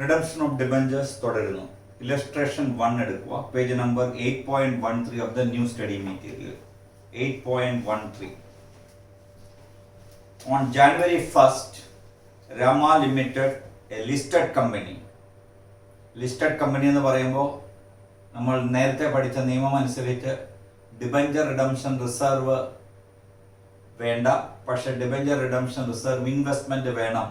Redemption of debentures തുടരുന്നു. Illustration 1 എടുക്കുക. Page number 8.13 of the new study material. 8.13. On January 1st, Rama Limited, a listed company. Listed company എന്ന് പറയുമ്പോൾ നമ്മൾ നേരത്തെ പഠിച്ച നിയമം അനുസരിച്ച് ഡിബഞ്ചർ റിഡംഷൻ റിസർവ് വേണ്ട, പക്ഷെ ഡിബഞ്ചർ റിഡംഷൻ റിസർവ് ഇൻവെസ്റ്റ്മെന്റ് വേണം.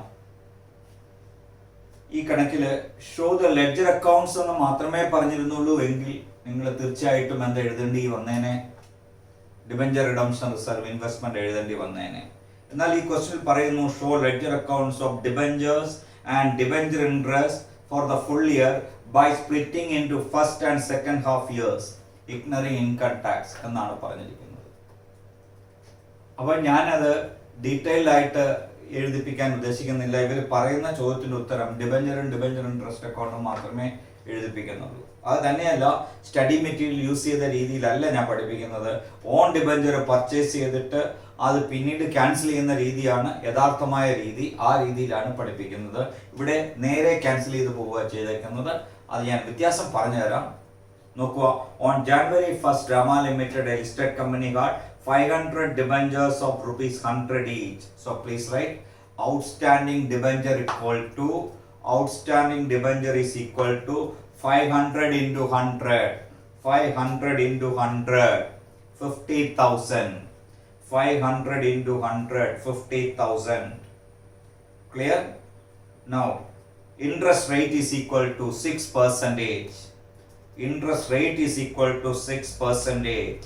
ഈ കണക്കിൽ ഷോ ദ ലെഡ്ജർ അക്കൗണ്ട്സ് എന്ന് മാത്രമേ പറഞ്ഞിരുന്നുള്ളൂ എങ്കിൽ നിങ്ങൾ തീർച്ചയായിട്ടും എന്താ എഴുതേണ്ടി വന്നേനെ? ഡിബഞ്ചർ റിഡംഷൻ റിസർവ് ഇൻവെസ്റ്റ്മെന്റ് എഴുതേണ്ടി വന്നേനെ. എന്നാൽ ഈ ക്വസ്റ്റ്യൻ പറയുന്നു show ledger accounts of debentures and debenture interest for the full year by splitting into first and second half years ignoring income tax എന്നാണ് പറഞ്ഞിരിക്കുന്നത്. അപ്പോൾ ഞാനത് ഡീറ്റെയിൽ ആയിട്ട് എഴുതിപ്പിക്കാൻ ഉദ്ദേശിക്കുന്നില്ല. ഇവർ പറയുന്ന ചോദ്യത്തിന്റെ ഉത്തരം ഡിബഞ്ചറും ഡിബഞ്ചർ ഇൻട്രസ്റ്റ് അക്കൗണ്ടും മാത്രമേ എഴുതിപ്പിക്കുന്നുള്ളൂ. അത് തന്നെയല്ല, സ്റ്റഡി മെറ്റീരിയൽ യൂസ് ചെയ്ത രീതിയിലല്ല ഞാൻ പഠിപ്പിക്കുന്നത്. ഓൺ ഡിബഞ്ചർ പർച്ചേസ് ചെയ്തിട്ട് അത് പിന്നീട് ക്യാൻസൽ ചെയ്യുന്ന രീതിയാണ് യഥാർത്ഥമായ രീതി. ആ രീതിയിലാണ് പഠിപ്പിക്കുന്നത്. ഇവിടെ നേരെ ക്യാൻസൽ ചെയ്ത് പോവുക ചെയ്തേക്കുന്നത്. അത് ഞാൻ വ്യത്യാസം പറഞ്ഞു തരാം. നോക്കുക. On January 1st, Rama Limited, a listed company, got 500 debentures of rupees 100 each. So please write outstanding debenture is equal to 500 into 100. 500 into 100, 50,000. 500 into 100, 50,000. Clear? Now, interest rate is equal to 6%. Interest rate is equal to 6%.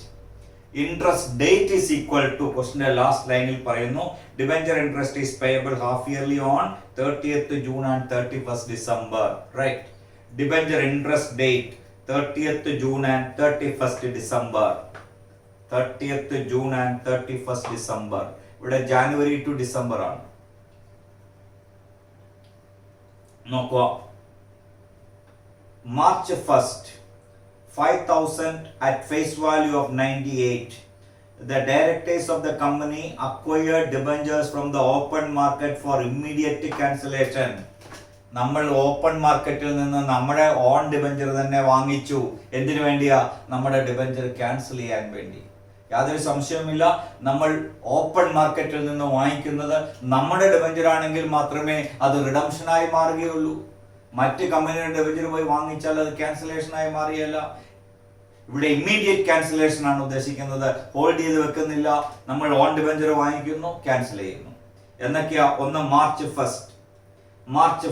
Interest date is equal to, question last line il parayunnu, debenture interest is payable half yearly on 30th June and 31st December. Right? Debenture interest date 30th June and 31st December. 30th June and 31st December. ഇവിടെ January to December ആണ്. നോക്കുക. March 1st, 5,000 at face value of 98. The directors of the company acquired debentures from the open market for immediate cancellation. നമ്മൾ open മാർക്കറ്റിൽ നിന്ന് നമ്മുടെ on debenture തന്നെ വാങ്ങിച്ചു. എന്തിനു വേണ്ടിയാ? നമ്മുടെ ഡിബഞ്ചർ ക്യാൻസൽ ചെയ്യാൻ വേണ്ടി. യാതൊരു സംശയവുമില്ല, നമ്മൾ ഓപ്പൺ മാർക്കറ്റിൽ നിന്ന് വാങ്ങിക്കുന്നത് നമ്മുടെ ഡിബഞ്ചർ ആണെങ്കിൽ മാത്രമേ അത് റിഡംഷനായി മാറുകയുള്ളൂ. മറ്റ് കമ്പനിയുടെ ഡിബഞ്ചർ പോയി വാങ്ങിച്ചാൽ അത് ക്യാൻസലേഷനായി മാറിയല്ല. ഇവിടെ ഇമ്മീഡിയറ്റ് ക്യാൻസലേഷൻ ആണ് ഉദ്ദേശിക്കുന്നത്. ഹോൾഡ് ചെയ്ത് വെക്കുന്നില്ല. നമ്മൾ ഓൺ ഡിബഞ്ചർ വാങ്ങിക്കുന്നു, ക്യാൻസൽ ചെയ്യുന്നു. എന്നൊക്കെയാ? ഒന്ന് March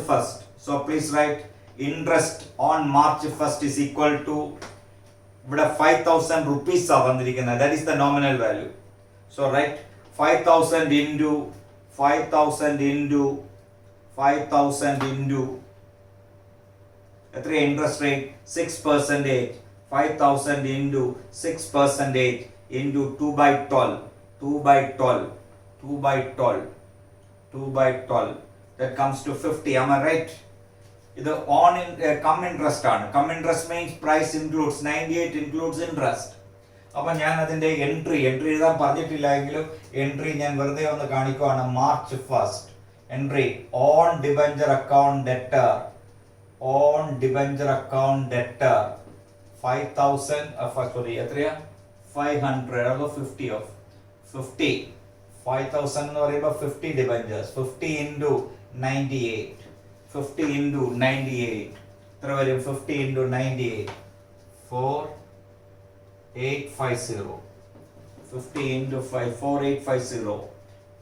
1st. So please write interest on March 1st is equal to, ഇവിടെ 5,000 rupees ആണ് തന്നിരിക്കുന്നത്. That is the nominal value. So write 5,000 into എത്ര interest rate? 6%. 5,000 into 6% into 2 by 12. That comes to 50. Am I right? ഇത് on cum interest ആണ്. Cum interest means price includes 98 includes interest. അപ്പൊ ഞാൻ അതിന്റെ entry എഴുതാൻ പറഞ്ഞിട്ടില്ല എങ്കിലും എൻട്രി ഞാൻ വെറുതെ ഒന്ന് കാണിക്കുവാണ്. March 1st entry own debenture account debtor. 5,000 എത്രയാ? 500 അതോ 50 5,000 എന്ന് പറയുമ്പോൾ 50 ഡിബഞ്ചേഴ്സ്. 50 into 98. 50 into 98 എത്ര വരും? 50 into 98 4850. 50 into 5 4850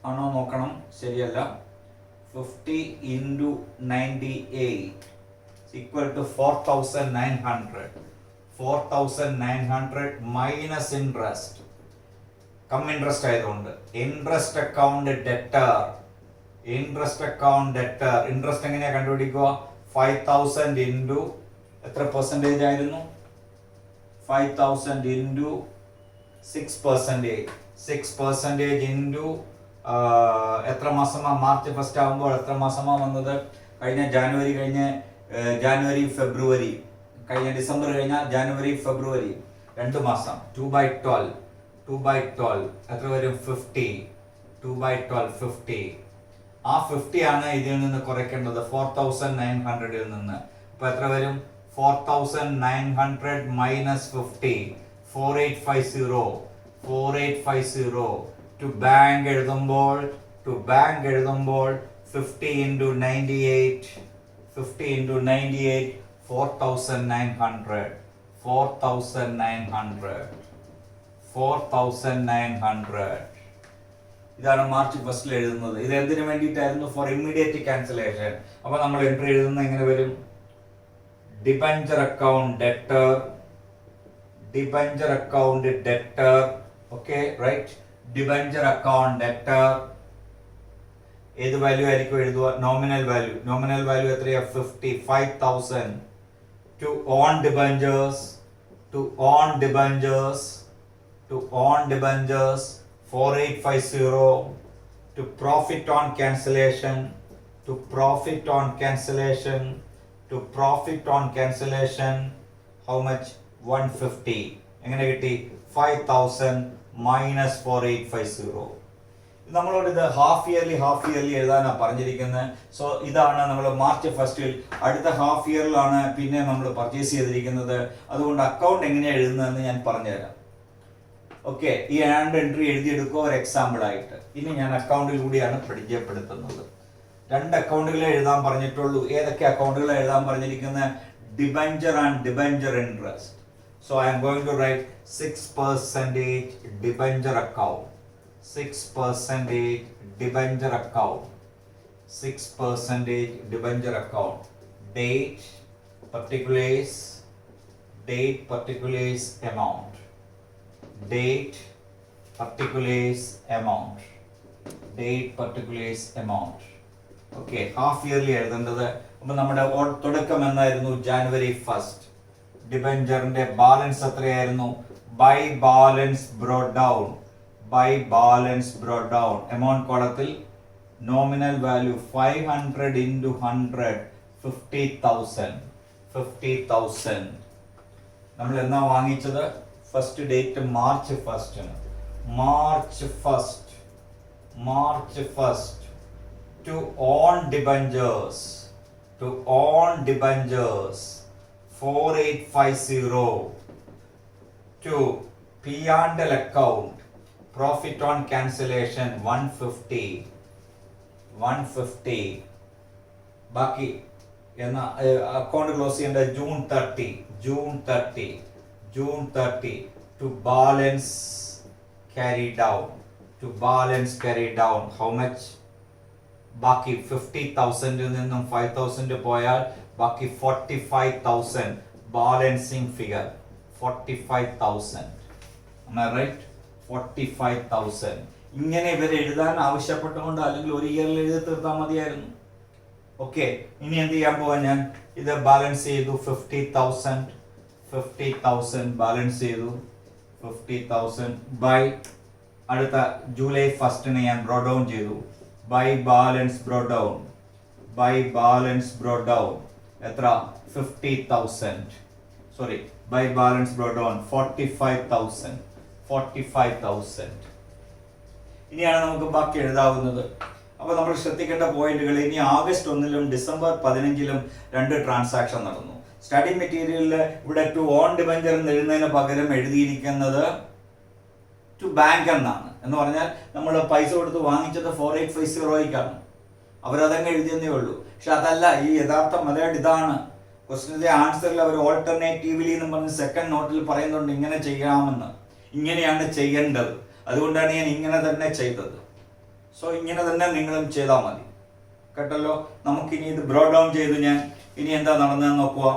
ആണോ നോക്കണം. ശരിയല്ല. 50 into 98 equal to 4,900. 4,900 minus interest. Come interest ആയതുകൊണ്ട് ഇൻട്രസ്റ്റ് അക്കൗണ്ട് ഡെറ്റർ. ഇൻട്രസ്റ്റ് എങ്ങനെയാ കണ്ടുപിടിക്കുക? 5,000 into എത്ര പെർസെന്റേജ് ആയിരുന്നു? 5,000 into 6%. 6% into എത്ര മാസമാ? മാർച്ച് 1st ആകുമ്പോൾ എത്ര മാസമാ വന്നത്? കഴിഞ്ഞ ജാനുവരി ഫെബ്രുവരി. കഴിഞ്ഞ ഡിസംബർ കഴിഞ്ഞ ജാനുവരി ഫെബ്രുവരി 2 മാസം. 2 by 12 എത്ര വരും? 50. 2 by 12 50. ആ 50 ആണ് ഇതിൽ നിന്ന് കുറയ്ക്കേണ്ടത് 4900 നിന്ന്. അപ്പൊ എത്ര വരും? 4900 മൈനസ് 50 4850 ടു ബാങ്ക് എഴുതുമ്പോൾ 50 into 98 4900 ഇതാണ് മാർച്ച് ഫസ്റ്റിൽ എഴുതുന്നത്. ഇത് എന്തിനു വേണ്ടിയിട്ടായിരുന്നു? For immediate cancellation. അപ്പൊ നമ്മൾ എൻട്രി എഴുതുന്നത് എങ്ങനെ വരും? Debenture account debtor okay right. Debenture account debtor ഏത് വാല്യൂ ആയിരിക്കും എഴുതുക? നോമിനൽ വാല്യൂ എത്രയാ? 55,000 to own debentures 4850 to profit on cancellation how much? 150. എങ്ങനെ കിട്ടി? 5000 minus 4850. നമ്മളോട് ഇത് ഹാഫ് ഇയർലി എഴുതാനാണ് പറഞ്ഞിരിക്കുന്നത്. സോ ഇതാണ് നമ്മൾ മാർച്ച് ഫസ്റ്റിൽ, അടുത്ത ഹാഫ് ഇയറിലാണ് പിന്നെ നമ്മൾ പർച്ചേസ് ചെയ്തിരിക്കുന്നത്. അതുകൊണ്ട് അക്കൗണ്ട് എങ്ങനെയാണ് എഴുതുന്നതെന്ന് ഞാൻ പറഞ്ഞുതരാം. ഓക്കെ, ഈ ആൻഡ് എൻട്രി എഴുതിയെടുക്കുക ഒരു എക്സാമ്പിൾ ആയിട്ട്. ഇനി ഞാൻ അക്കൗണ്ടിൽ കൂടിയാണ് പരിചയപ്പെടുത്തുന്നത്. 2 അക്കൗണ്ടുകളെ എഴുതാൻ പറഞ്ഞിട്ടുള്ളൂ. ഏതൊക്കെ അക്കൗണ്ടുകളെ എഴുതാൻ പറഞ്ഞിരിക്കുന്നത്? Debenture and debenture interest. So I am going to write 6% debenture account. 6% debenture account. Date particulars amount. Okay, half yearly എഴുതേണ്ടത്. അപ്പൊ നമ്മുടെ തുടക്കം എന്നായിരുന്നു? ജാനുവരി 1. ഡിബഞ്ചറിന്റെ ബാലൻസ് എത്രയായിരുന്നു? By balance brought down amount കോളത്തിൽ നോമിനൽ വാല്യൂ 500 into 100 50,000. നമ്മൾ എന്നാ വാങ്ങിച്ചത്? First date March 1 to own debentures 4850 to P&L account profit on cancellation 150. ബാക്കി എന്ന അക്കൗണ്ട് ക്ലോസ് ചെയ്യേണ്ട June 30 to balance carry down how much? ബാക്കി 50,000 നിന്നും 5,000 പോയാൽ ബാക്കി 45,000 balancing figure 45,000. am I right? 45,000. ഇങ്ങനെ ഇവർ എഴുതാൻ ആവശ്യപ്പെട്ടുകൊണ്ട് അല്ലെങ്കിൽ ഒരു ഇയറിൽ എഴുതി തീർത്താൽ മതിയായിരുന്നു. ഓക്കെ, ഇനി എന്ത് ചെയ്യാൻ പോവാ? ഞാൻ ഇത് ബാലൻസ് ചെയ്തു 50,000 ബാലൻസ് ചെയ്തു 50,000 ബൈ അടുത്ത ജൂലൈ 1 ഞാൻ ബ്രോ ഡൗൺ ചെയ്തു. ബൈ ബാലൻസ് ബ്രോ ഡൗൺ എത്ര? 50,000. Sorry, by balance brought down 45,000. ഇനിയാണ് നമുക്ക് ബാക്കി എഴുതാവുന്നത്. അപ്പൊ നമ്മൾ ശ്രദ്ധിക്കേണ്ട പോയിന്റുകൾ. ഇനി ആഗസ്റ്റ് 1 ഡിസംബർ 15 2 ട്രാൻസാക്ഷൻ നടന്നു. സ്റ്റഡി മെറ്റീരിയലിൽ ഇവിടെ ടു ഓൺ ഡിബഞ്ചർ എന്ന് എഴുതുന്നതിന് പകരം എഴുതിയിരിക്കുന്നത് ടു ബാങ്ക് എന്നാണ്. എന്ന് പറഞ്ഞാൽ നമ്മൾ പൈസ കൊടുത്ത് വാങ്ങിച്ചത് 4850 അവരതങ്ങ് എഴുതിയെന്നേ ഉള്ളൂ. പക്ഷെ അതല്ല, ഈ യഥാർത്ഥ മലയാളം ഇതാണ്. ക്വസ്റ്റിന്റെ ആൻസറിൽ അവർ ഓൾട്ടർനേറ്റീവ്ലി എന്ന് പറഞ്ഞ് സെക്കൻഡ് നോട്ടിൽ പറയുന്നുണ്ട് ഇങ്ങനെ ചെയ്യാമെന്ന്, ഇങ്ങനെയാണ് ചെയ്യേണ്ടത്. അതുകൊണ്ടാണ് ഞാൻ ഇങ്ങനെ തന്നെ ചെയ്തത്. സോ ഇങ്ങനെ തന്നെ നിങ്ങളും ചെയ്താൽ മതി, കേട്ടല്ലോ. നമുക്കിനി ഇത് ബ്രോ ഡൗൺ ചെയ്തു ഞാൻ. ഇനി എന്താ നടന്നതെന്ന് നോക്കുക.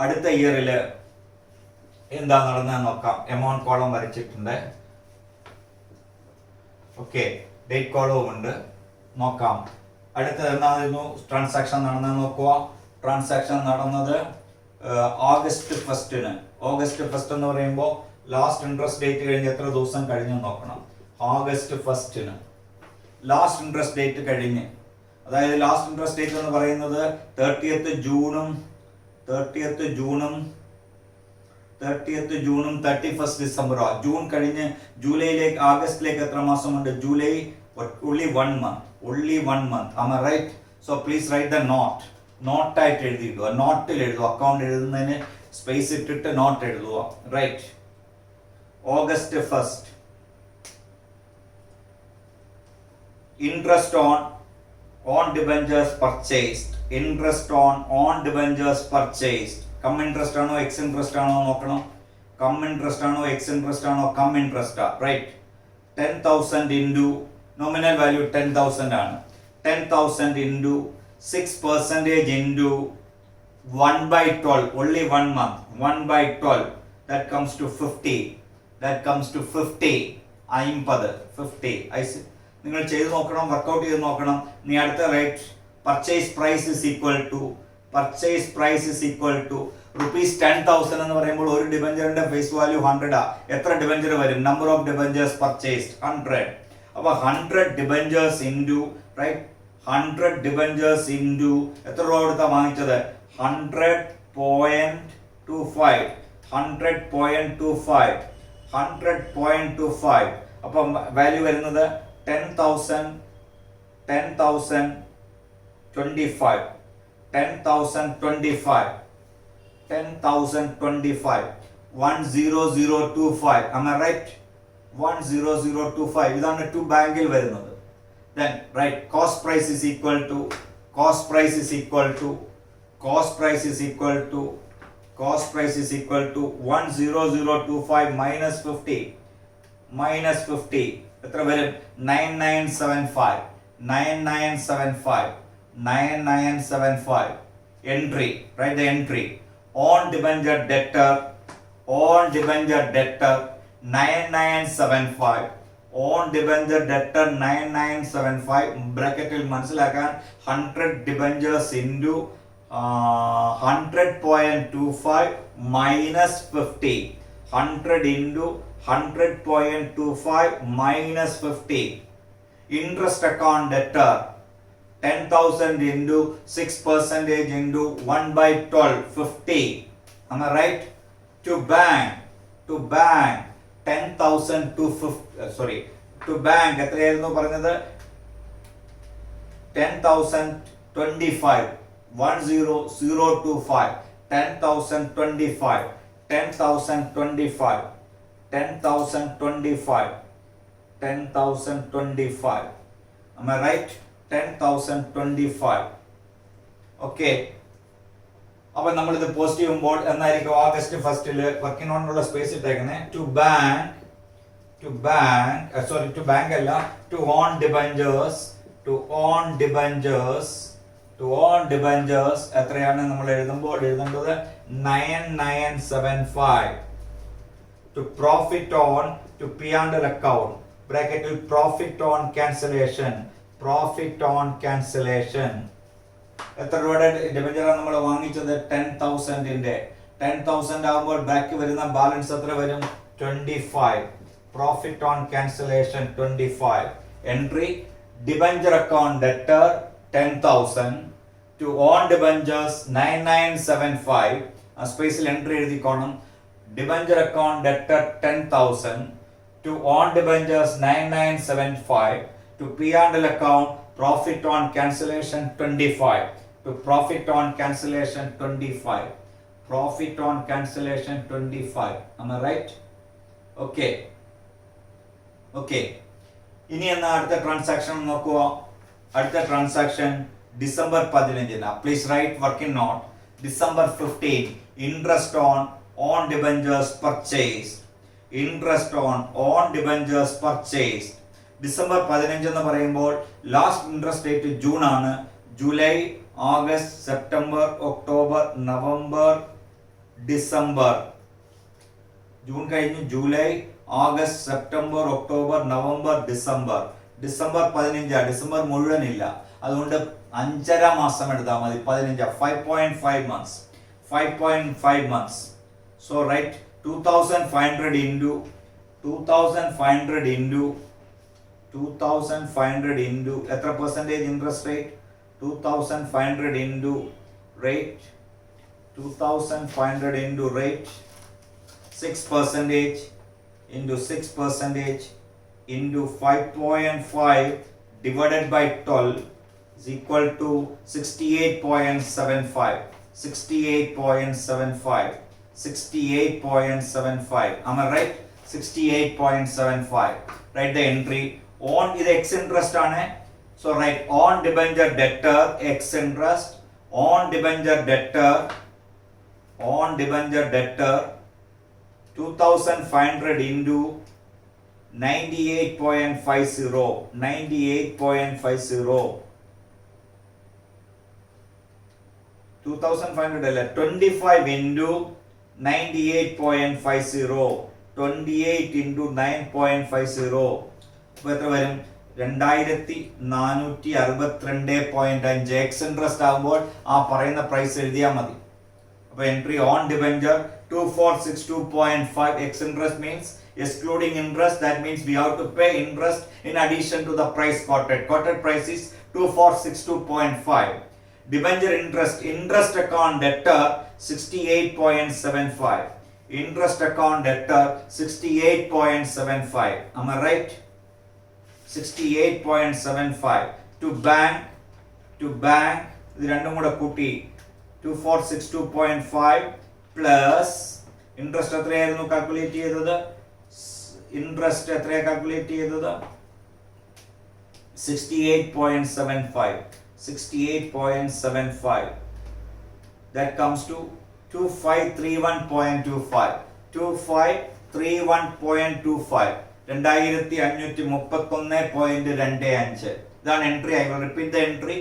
അടുത്ത ഇയറിൽ എന്താ നടന്നതെന്ന് നോക്കാം. എമൗണ്ട് കോളം വരച്ചിട്ടുണ്ട്. ഓക്കെ, ഡേറ്റ് കോളവും ഉണ്ട്. നോക്കാം അടുത്തത് എന്തായിരുന്നു ട്രാൻസാക്ഷൻ നടന്നതെന്ന് നോക്കുക. ട്രാൻസാക്ഷൻ നടന്നത് ഓഗസ്റ്റ് 1. ഓഗസ്റ്റ് 1 എന്ന് പറയുമ്പോൾ ലാസ്റ്റ് ഇൻട്രസ്റ്റ് ഡേറ്റ് കഴിഞ്ഞ് എത്ര ദിവസം കഴിഞ്ഞു നോക്കണം. ഓഗസ്റ്റ് 1 ലാസ്റ്റ് ഇൻട്രസ്റ്റ് ഡേറ്റ് കഴിഞ്ഞ്, അതായത് ലാസ്റ്റ് ഇൻട്രസ്റ്റ് ഡേറ്റ് എന്ന് പറയുന്നത് 30th ജൂണും 31st ഡിസംബറോ. ജൂൺ കഴിഞ്ഞ് ജൂലൈയിലേക്ക് ആഗസ്റ്റിലേക്ക് എത്ര മാസമുണ്ട്? July only 1 month. Only 1 month. Am I right? So please write the note. Note ആയിട്ട് എഴുതിയിടുക. നോട്ടിൽ എഴുതുക. അക്കൗണ്ട് എഴുതുന്നതിന് സ്പേസ് ഇട്ടിട്ട് നോട്ട് എഴുതുക. Right. August 1st. Interest on debentures purchased. Interest on debentures purchased. Come interest ആണോ ex interest ആണോ നോക്കണം. Come interest ആണോ ex interest ആണോ come interest ആ. Right. 10,000 into nominal value 10,000 ആണ്. 10,000 into 6% into 1/12. Only 1 month. 1/12. That comes to 50. That comes to 50. 50. I see. നിങ്ങൾ ചെയ്ത് നോക്കണം, വർക്കൗട്ട് ചെയ്ത് നോക്കണം. നീ അടുത്ത right purchase price is equal to rupees 10,000 എന്ന് പറയുമ്പോൾ ഒരു ഡിബഞ്ചറിന്റെ ഫേസ് വാല്യൂ 100 ആ. എത്ര ഡിബഞ്ചർ വരും? Number of debentures purchased 100. അപ്പൊ 100 debentures into right 100 debentures into എത്ര രൂപ കൊടുത്താ വാങ്ങിച്ചത്? 100.25. 100.25. അപ്പം വാല്യൂ വരുന്നത് 10,025. 10,025. 100,025. Am I right? 100,025. ഇതാണ് ടു ബാങ്കിൽ വരുന്നത്. Then right, cost price is equal to 100,025 minus 50. എത്ര വരും? 9975. Entry, write the entry. On debenture debtor 9975. On debenture debtor 9975. ബ്രാക്കറ്റിൽ മനസ്സിലാക്കാൻ 100 debentures into 100.25 minus 50. 100 into 100.25 minus 50. Interest account debtor 10,000 into 6% into 1/12. 50. Am I right? To bank 10,000 to 50. To bank എത്രയായിരുന്നു പറഞ്ഞത്? 10,025. 100,025. 10,025. 10,025. 10,025. 10,025. Am I right? 10,025. Okay. അപ്പൊ നമ്മൾ ഇത് post ചെയ്യുമ്പോൾ എന്നായിരിക്കും? August 1st working on ഉള്ള സ്പേസ് ഇട്ടേക്കുന്നത്. ടു ബാങ്ക് അല്ല, ടു ഓൺ ഡിബഞ്ചേഴ്സ് എത്രയാണ് നമ്മൾ എഴുതുമ്പോൾ എഴുതേണ്ടത്? 9975. To profit on to P&L account ബ്രാക്കറ്റിൽ പ്രോഫിറ്റ് ഓൺ ക്യാൻസലേഷൻ. എത്ര രൂപയുടെ ഡിബഞ്ചറാണ് നമ്മൾ വാങ്ങിച്ചത്? 10,000-ന്റെ. 10,000 ആകുമ്പോൾ ബാക്കി വരുന്ന ബാലൻസ് എത്ര വരും? 25. Profit on cancellation 25. Entry debenture account debtor 10,000 to own debentures 9975. ആ സ്പേസിൽ എൻട്രി എഴുതിക്കോണം. Debenture account debtor 10,000 to on debentures 9975. To P&L account profit on cancellation 25. To profit on cancellation 25. Profit on cancellation 25. Am I right? Okay. ഇനി എന്നാ അടുത്ത transaction നോക്കുക. അടുത്ത transaction December 15. Please write working note. December 15. Interest on debentures purchase. Interest on debentures purchase. December 15 എന്ന് പറയുമ്പോൾ last interest date June ആണ്. July, August, September, October, November, December. June കഴിഞ്ഞു July, August, September, October, November, December. December 15. December മുഴുവൻ ഇല്ല, അതുകൊണ്ട് 5.5 മാസം എടുത്താൽ മതി. 15 5.5 months. 5.5 months. So write 2,500 into 2,500 into എത്ര percentage interest rate? 2,500 into rate 6% into 6% into 5.5 divided by 12 is equal to 68.75. 68.75. 68.75. Am I right? 68.75. Write the entry. On is X interest on it. So write on debenture debtor X interest. On debenture debtor. On debenture debtor 2,500 into 98.50. 98.50. 2,500 അല്ല 25 into 98.50. 28 into 9.50. അപ്പോൾ എത്ര വരും? 2462.5. X interest ആകുമ്പോൾ ആ പറയുന്ന price എഴുതിയാൽ മതി. അപ്പോൾ entry on debenture 2462.5. X interest means excluding interest. That means we have to pay interest in addition to the price quoted. Quoted price is 2462.5. Debenture interest account debtor 68.75. Interest account debtor 68.75. Am I right? 68.75. To bank ഇത് രണ്ടും കൂടെ കൂട്ടി 2462.5 plus interest എത്രയായിരുന്നു calculate ചെയ്തത്? Interest എത്രയാണ് calculate ചെയ്തത്? 68.75. 68.75. That comes to 2531.25. 2531.25. 2531.25. ഇതാണ് entry. I will repeat the entry.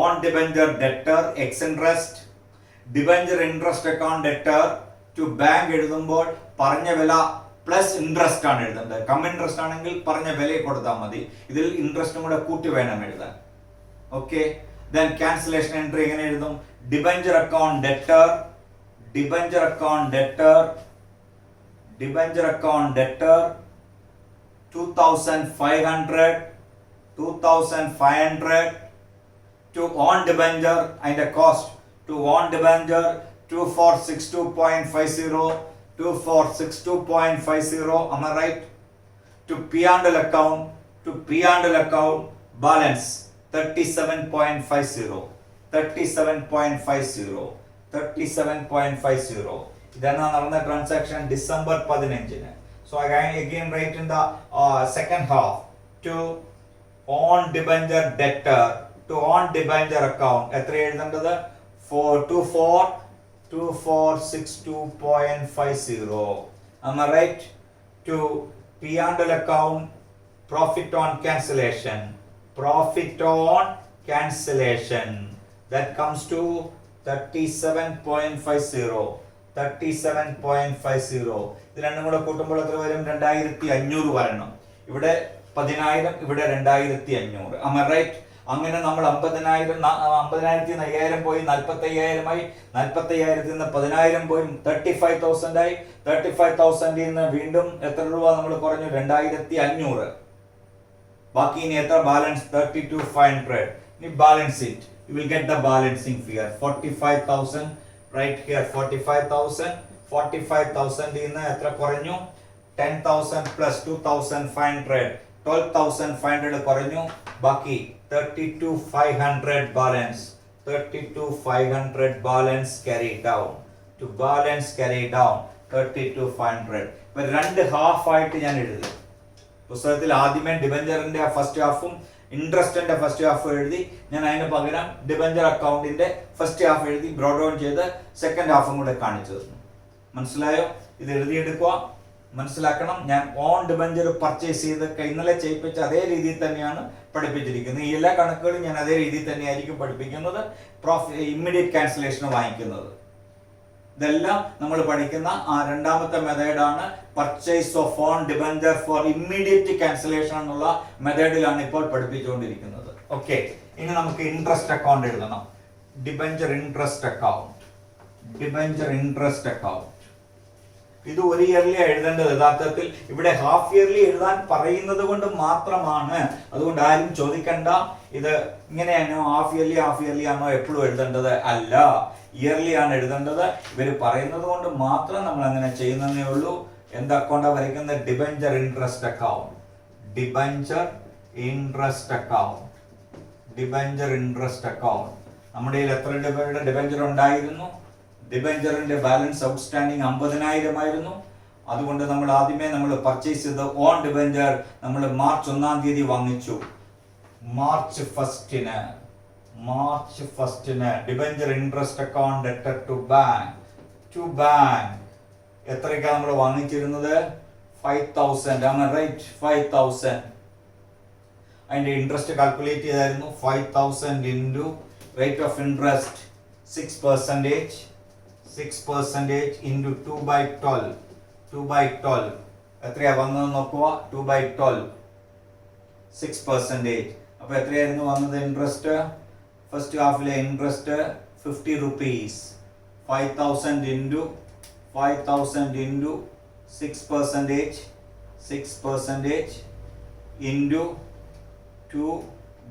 On debenture debtor X interest. Debenture interest account debtor to bank എഴുതുമ്പോൾ പറഞ്ഞ വില പ്ലസ് ഇൻട്രസ്റ്റ് ആണ് എഴുതേണ്ടത്. കം ഇൻട്രസ്റ്റ് ആണെങ്കിൽ പറഞ്ഞ വില കൊടുത്താൽ മതി. ഇതിൽ ഇൻട്രസ്റ്റും കൂടെ കൂട്ടി വേണം എഴുതാൻ. ഓക്കെ. ദെൻ ക്യാൻസലേഷൻ എൻട്രി എങ്ങനെ എഴുതും? Debenture account debtor 2500 to on debenture അതിന്റെ cost to on debenture 2462.50. 2462.50. Am I right? To P&L account balance 37.50. 37.50. ഇതാണ് നടന്ന transaction December 15. So again write in the second half to on debenture debtor to on debenture account എത്ര എഴുതേണ്ടത്? 2462.50. Am I right? To P&L account profit on cancellation. That comes to 37.50. 37.50. ഇത് രണ്ടും കൂടെ കൂട്ടുമ്പോൾ എത്ര വരും? 2500 വരണം. ഇവിടെ 10,000, ഇവിടെ 2500. Am I right? അങ്ങനെ നമ്മൾ 50,000 50,000 പോയി 45,000 ആയി. 45,000 നിന്ന് 10,000 പോയി 35,000 ആയി. 35,000 നിന്ന് വീണ്ടും എത്ര രൂപ നമ്മൾ കുറഞ്ഞു? 2,500. ബാക്കി ഇനി എത്ര ബാലൻസ്? 32,500. ഇനി balance it. You will get the balancing figure 45,000 right here. 45,000 നിന്ന് എത്ര കുറഞ്ഞു? 10,000 plus 2,500 12,500 കുറഞ്ഞു. ബാക്കി 32,500 balance. 32,500 balance carry down. To balance carry down 32,500. ഇപ്പൊ രണ്ട് ഹാഫ് ആയിട്ട് ഞാൻ എഴുതി. പുസ്തകത്തിൽ ആദ്യമേ ഡിബെഞ്ചറിന്റെ ഫസ്റ്റ് ഹാഫും ഇൻട്രസ്റ്റിന്റെ ഫസ്റ്റ് ഹാഫ് എഴുതി. ഞാൻ അതിന് പകരം ഡിബെഞ്ചർ അക്കൗണ്ടിന്റെ ഫസ്റ്റ് ഹാഫ് എഴുതി ബ്രോഡ് ഡൗൺ ചെയ്ത് സെക്കൻഡ് ഹാഫും കൂടെ കാണിച്ചു തന്നു. മനസ്സിലായോ? ഇത് എഴുതിയെടുക്കുക. മനസ്സിലാക്കണം, ഞാൻ ഓൺ ഡിബെഞ്ചർ പർച്ചേസ് ചെയ്ത് ഇന്നലെ ചെയ്യിപ്പിച്ച അതേ രീതിയിൽ തന്നെയാണ് പഠിപ്പിച്ചിരിക്കുന്നത്. ഈ എല്ലാ കണക്കുകളും ഞാൻ അതേ രീതിയിൽ തന്നെയായിരിക്കും പഠിപ്പിക്കുന്നത്. ഇമ്മീഡിയറ്റ് ക്യാൻസലേഷൻ വാങ്ങിക്കുന്നത്. ഇതെല്ലാം നമ്മൾ പഠിക്കുന്ന ആ രണ്ടാമത്തെ മെത്തേഡാണ്. Purchase of on debenture four immediate cancellation എന്നുള്ള മെത്തേഡിലാണ് ഇപ്പോൾ പഠിപ്പിച്ചുകൊണ്ടിരിക്കുന്നത്. ഓക്കെ, ഇനി നമുക്ക് ഇൻട്രസ്റ്റ് അക്കൗണ്ട് എഴുതണം. ഡിബെഞ്ചർ ഇൻട്രസ്റ്റ് അക്കൗണ്ട് ഇത് ഒരു ഇയർലി എഴുതേണ്ടത്. യഥാർത്ഥത്തിൽ ഇവിടെ ഹാഫ് ഇയർലി എഴുതാൻ പറയുന്നത് കൊണ്ട് മാത്രമാണ്. അതുകൊണ്ട് ആരും ചോദിക്കണ്ട ഇത് ഇങ്ങനെയാണോ, ഹാഫ് ഇയർലി ആണോ എപ്പോഴും എഴുതേണ്ടത്? അല്ല, ഇയർലി ആണ് എഴുതേണ്ടത്. ഇവർ പറയുന്നത് കൊണ്ട് മാത്രം നമ്മൾ അങ്ങനെ ചെയ്യുന്നതേ ഉള്ളൂ. എന്ത് അക്കൗണ്ടാണ് വരയ്ക്കുന്നത്? Debenture interest account. Debenture interest account. Debenture interest account. നമ്മുടെ കയ്യിൽ എത്ര രൂപയുടെ ഡിബഞ്ചർ ഉണ്ടായിരുന്നു? ഡിബഞ്ചറിന്റെ ബാലൻസ് ഔട്ട്സ്റ്റാൻഡിങ് 50,000 ആയിരുന്നു. അതുകൊണ്ട് നമ്മൾ ആദ്യമേ പർച്ചേസ് ചെയ്ത ഓൺ ഡിബഞ്ചർ നമ്മൾ മാർച്ച് 1-ാം തീയതി വാങ്ങിച്ചു. മാർച്ച് ഫസ്റ്റിന് debenture interest account debtor to bank എത്രയ്ക്കാണ് നമ്മൾ വാങ്ങിച്ചിരുന്നത്? 5,000. Am I right? 5,000. അതിന്റെ ഇൻട്രസ്റ്റ് കാൽക്കുലേറ്റ് ചെയ്തായിരുന്നു. 5,000 into rate of interest 6%. 6% into 2/12. 2/12 എത്രയാ വന്നത് നോക്കുക? 2/12 6%. അപ്പൊ എത്രയായിരുന്നു വന്നത് ഇൻട്രസ്റ്റ്? ഫസ്റ്റ് ഹാഫിലെ interest 50 rupees. 5,000 into 6% into 2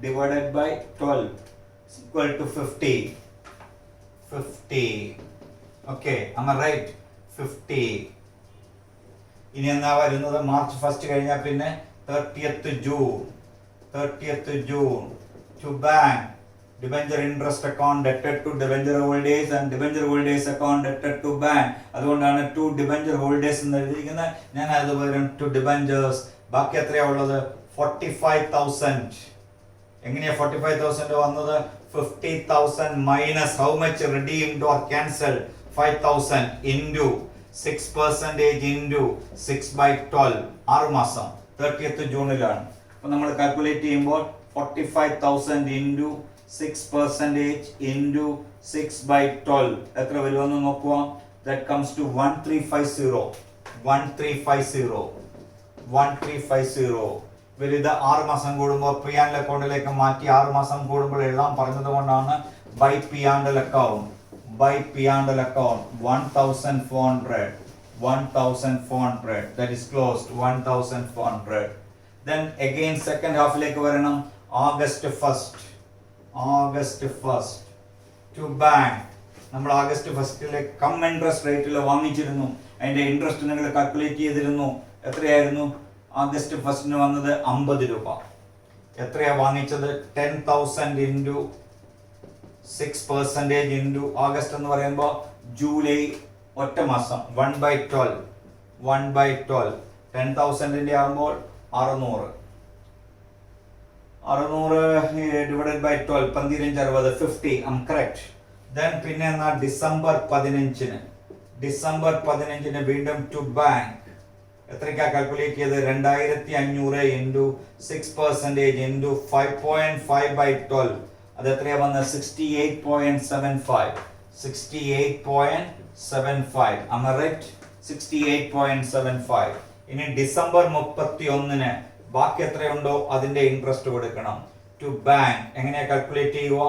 divided by 12 is equal to 50. Okay, am I right? 50. ഇനി എന്നാ വരുന്നത്? മാർച്ച് 1 കഴിഞ്ഞാൽ പിന്നെ 30th June to bank debenture interest account debted to debenture holders and debenture holders account debted to bank. അതുകൊണ്ടാണ് to debenture holders എന്ന് എഴുതിയിരിക്കുന്നത്. ഞാൻ അത് പകരം to debentures. ബാക്കി എത്രയാ ഉള്ളത്? 45,000. എങ്ങനെയാ 45,000 വന്നത്? 50,000 minus how much redeemed or cancelled? 5,000 into 6% into 6/12. 6 മാസം 30th ജൂണിലാണ്. അപ്പൊ നമ്മൾ കാൽക്കുലേറ്റ് ചെയ്യുമ്പോൾ 45,000 into 6% into 6/12 എത്ര വരുമെന്ന് നോക്കുക. That comes to 1350. ഇവരിത് 6 മാസം കൂടുമ്പോൾ പി ആൻഡ് അക്കൗണ്ടിലേക്ക് മാറ്റി 6 മാസം കൂടുമ്പോൾ എഴുതാൻ പറഞ്ഞത് കൊണ്ടാണ് by P and account. 1,400. That is closed. 1,400. Then again second halfിലേക്ക് വരണം. August 1st to bank. നമ്മൾ August 1st കം ഇൻട്രസ്റ്റ് റേറ്റിൽ വാങ്ങിച്ചിരുന്നു. അതിന്റെ ഇൻട്രസ്റ്റ് നിങ്ങൾ കാൽക്കുലേറ്റ് ചെയ്തിരുന്നു. എത്രയായിരുന്നു? August 1st വന്നത് 50 രൂപ. എത്രയാ വാങ്ങിച്ചത്? 10,000 into 6% into ഓഗസ്റ്റ് എന്ന് പറയുമ്പോൾ ജൂലൈ ഒറ്റ മാസം 1/12. 10,000 ആകുമ്പോൾ 600 divided by 12 15 50. I'm correct. Then പിന്നെ എന്നാ ഡിസംബർ 15 വീണ്ടും ടു ബാങ്ക്. എത്രയ്ക്കാ കാൽക്കുലേറ്റ് ചെയ്ത്? 2,500 into 6% into 5.5/12. അത് എത്രയാ വന്നത്? 68.75. Am I right? 68.75. ഇനി ഡിസംബർ 31 ബാക്കി എത്രയുണ്ടോ അതിന്റെ ഇൻട്രസ്റ്റ് കൊടുക്കണം ടു ബാങ്ക്. എങ്ങനെയാ കാൽക്കുലേറ്റ് ചെയ്യുക?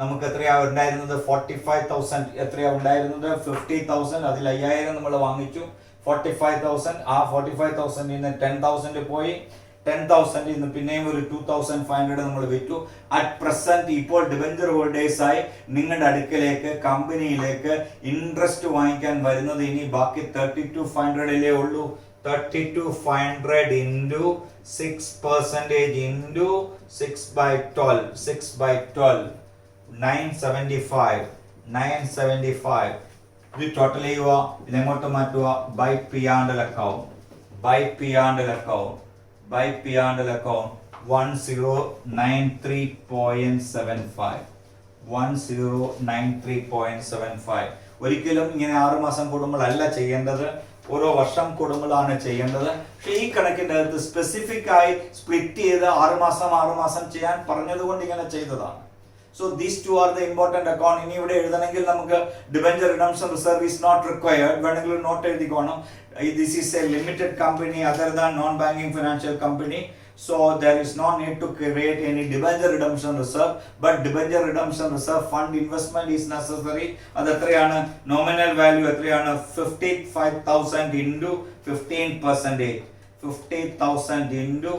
നമുക്ക് എത്രയാ ഉണ്ടായിരുന്നത്? 45,000. എത്രയാ ഉണ്ടായിരുന്നത്? 50,000. അതിൽ 5,000 നമ്മൾ വാങ്ങിച്ചു. 45,000. ആ 45,000 നിന്ന് 10,000 പോയി. 10,000 നിന്ന് പിന്നെയും ഒരു 2,500 നമ്മൾ വിറ്റു. അറ്റ് പ്രസന്റ് ഇപ്പോൾ ഡിബഞ്ചർ ഹോൾഡേഴ്സ് ആയി നിങ്ങളുടെ അടുക്കലേക്ക് കമ്പനിയിലേക്ക് ഇൻട്രസ്റ്റ് വാങ്ങിക്കാൻ വരുന്നത് ഇനി ബാക്കി 32,500 ഉള്ളൂ. 32,500 into 6% into 6/12 975. ഇത് ടോട്ടൽ ചെയ്യുക. ഇതെങ്ങോട്ട് മാറ്റുക? By P and account. 1093.75. 1093.75. ഒരിക്കലും ഇങ്ങനെ 6 മാസം കൂടുമ്പോഴല്ല ചെയ്യേണ്ടത്, ഓരോ വർഷം കൂടുമ്പോഴാണ് ചെയ്യേണ്ടത്. പക്ഷെ ഈ കണക്കിന്റെ അകത്ത് സ്പെസിഫിക് ആയി സ്പ്ലിറ്റ് ചെയ്ത് 6 മാസം ചെയ്യാൻ പറഞ്ഞതുകൊണ്ട് ഇങ്ങനെ ചെയ്തതാണ്. So these two are the important account. ഇനി ഇവിടെ എഴുതണമെങ്കിൽ നമുക്ക് debenture redemption reserve is not required. വേണമെങ്കിൽ not എഴുതിക്കോണം. This is a limited company other than non-banking financial company. So there is no need to create any debenture redemption reserve, but debenture redemption reserve fund investment is necessary. അത് എത്രയാണ്? Nominal value എത്രയാണ്? 55,000 into 15%. 50,000 into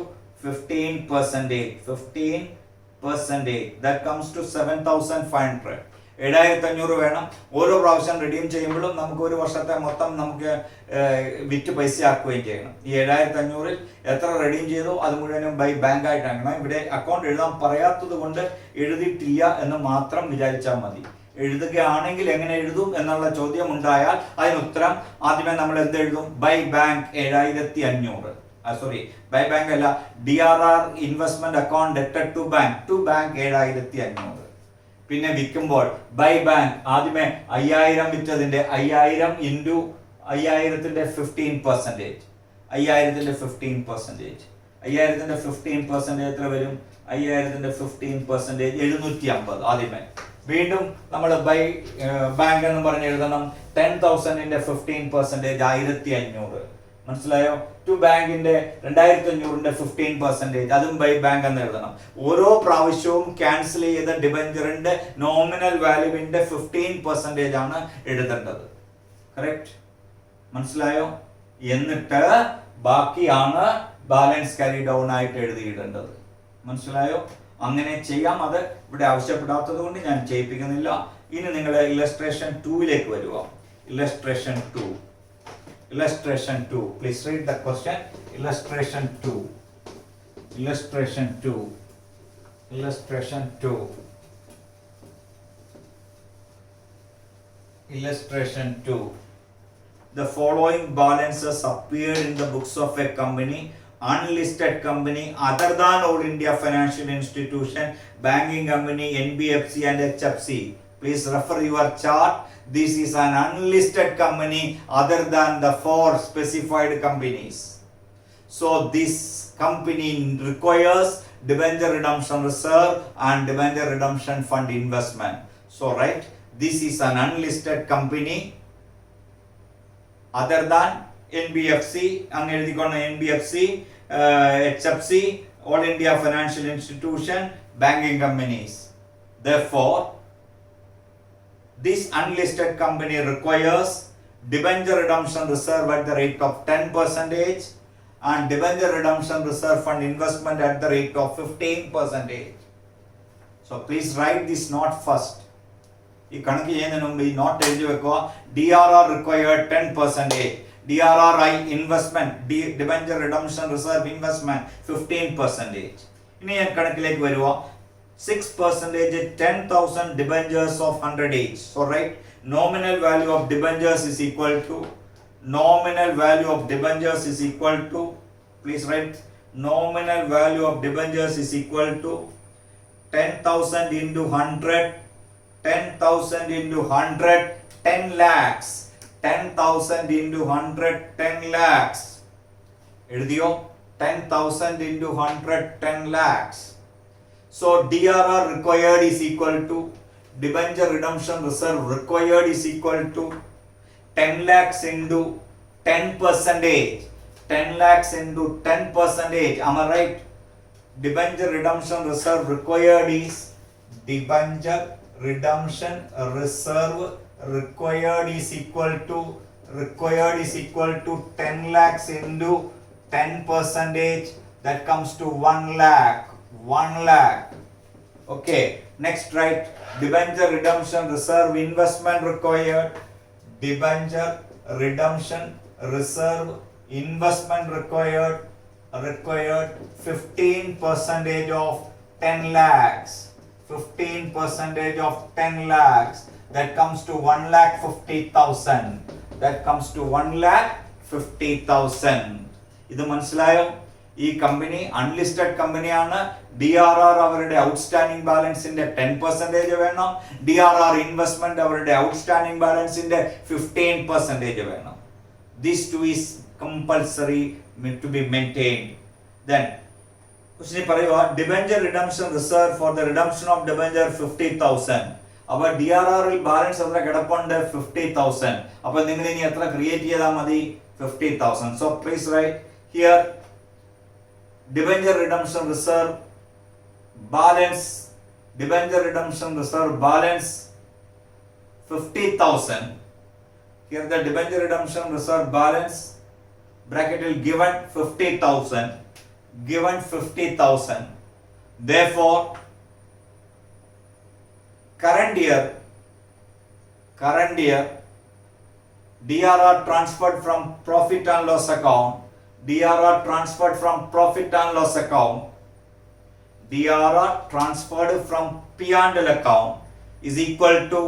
15%. That comes to 7,500. 7500 വേണം. ഓരോ പ്രാവശ്യം redeem ചെയ്യുമ്പോഴും നമുക്ക് ഒരു വർഷത്തെ മൊത്തം നമുക്ക് വിറ്റ് പൈസ ആക്കുകയും ചെയ്യണം. ഈ 7500-ൽ എത്ര റിഡീം ചെയ്തോ അത് മുഴുവനും ബൈ ബാങ്ക് ആയിട്ടാണ്. ഇവിടെ അക്കൗണ്ട് എഴുതാൻ പറയാത്തത് കൊണ്ട് എഴുതിയിട്ടില്ല എന്ന് മാത്രം വിചാരിച്ചാൽ മതി. എഴുതുകയാണെങ്കിൽ എങ്ങനെ എഴുതും എന്നുള്ള ചോദ്യം ഉണ്ടായാൽ അതിനുത്തരം ആദ്യമേ നമ്മൾ എന്ത് എഴുതും? By bank 7500. Sorry, by bank അല്ല, DRR ഇൻവെസ്റ്റ്മെന്റ് അക്കൗണ്ട് ഡെറ്റഡ് ടു ബാങ്ക് 7500. പിന്നെ വിൽക്കുമ്പോൾ ബൈ ബാങ്ക് ആദ്യമേ 5000 വിറ്റതിന്റെ 5000 ഇൻറ്റു 5000ത്തിന്റെ 15%. 5000ത്തിന്റെ 15%. 5000ത്തിന്റെ 15% എത്ര വരും? 5000ത്തിന്റെ 15% 750 ആദ്യമേ. വീണ്ടും നമ്മൾ ബൈ ബാങ്ക് എന്ന് പറഞ്ഞ് എഴുതണം. 10,000ന്റെ 15% 1500. മനസ്സിലായോ? ടു ബാങ്കിന്റെ 2500ന്റെ 15% അതും ബൈ ബാങ്ക് എന്ന് എഴുതണം. ഓരോ പ്രാവശ്യവും ക്യാൻസൽ ചെയ്ത ഡിബഞ്ചറിന്റെ നോമിനൽ വാല്യൂവിന്റെ 15% ആണ് എഴുതേണ്ടത്. കറക്റ്റ്? മനസ്സിലായോ? എന്നിട്ട് ബാക്കിയാണ് ബാലൻസ് ക്യാരി ഡൗൺ ആയിട്ട് എഴുതിയിടേണ്ടത്. മനസ്സിലായോ? അങ്ങനെ ചെയ്യാം. അത് ഇവിടെ ആവശ്യപ്പെടാത്തത് കൊണ്ട് ഞാൻ ചെയ്യിപ്പിക്കുന്നില്ല. ഇനി നിങ്ങൾ ഇല്ലസ്ട്രേഷൻ 2ലേക്ക് വരുക. Illustration 2. Illustration 2. Please read the question. Illustration 2. Illustration 2. Illustration 2. Illustration 2. The following balances appeared in the books of a company, unlisted company other than All India Financial Institution, banking company, NBFC and HFC. Please refer your chart. This is an unlisted company other than the 4 specified companies. So this company requires debenture redemption reserve and debenture redemption fund investment. So right, this is an unlisted company other than NBFC, NBFC, HFC, All India Financial Institution, banking companies. Therefore, this unlisted company requires debenture redemption reserve at the rate of 10% and debenture redemption reserve fund investment at the rate of 15%. So please write this note first. ഈ കണക്ക് ചെയ്യുന്നതിന് മുമ്പ് ഈ not എഴുതി വെക്കുക. DRR required 10%. DRRI investment, debenture redemption reserve investment 15%. ഇനി ഞാൻ കണക്കിലേക്ക് വരുക. 6% 10,000 debentures of 100 each. So right, nominal value of debentures is equal to please write, nominal value of debentures is equal to 10,000 into 100. 10,000 into 100, 10 lakhs. 10,000 into 100, 10 lakhs. എഴുതിയോ? 10,000 into 100, 10 lakhs. So DRR required is equal to, debenture redemption reserve required is equal to 10 lakhs into 10%. 10 lakhs into 10%. Am I right? Debenture redemption reserve required is, debenture redemption reserve required is equal to 10 lakhs into 10%. That comes to 1 lakh. 1 lakh. Okay, next write, debenture redemption reserve investment required. Debenture redemption reserve investment required 15% of 10 lakhs. 15% of 10 lakhs. That comes to 1,50,000. That comes to 1,50,000. ഇത് മനസ്സിലായോ? ഈ company unlisted കമ്പനിയാണ്. DRR അവരുടെ outstanding ബാലൻസിന്റെ 10% വേണം. DRR investment അവരുടെ outstanding ബാലൻസിന്റെ 15% വേണം. This two is compulsory to be maintained. Then question പറയുക, debenture redemption reserve for the redemption of debenture 50,000. അപ്പൊ DRRൽ ബാലൻസ് എത്ര കിടപ്പുണ്ട്? 50,000. അപ്പൊ നിങ്ങൾ ഇനി എത്ര ക്രിയേറ്റ് ചെയ്താൽ മതി? 50,000. So please write here debenture redemption reserve balance, debenture redemption reserve balance 50,000. Here the debenture redemption reserve balance bracket will given 50,000. Given 50,000. Therefore, current year current year, DRR transferred from profit and loss account, DRR transferred from profit and loss account, DRR transferred from P&L account is equal to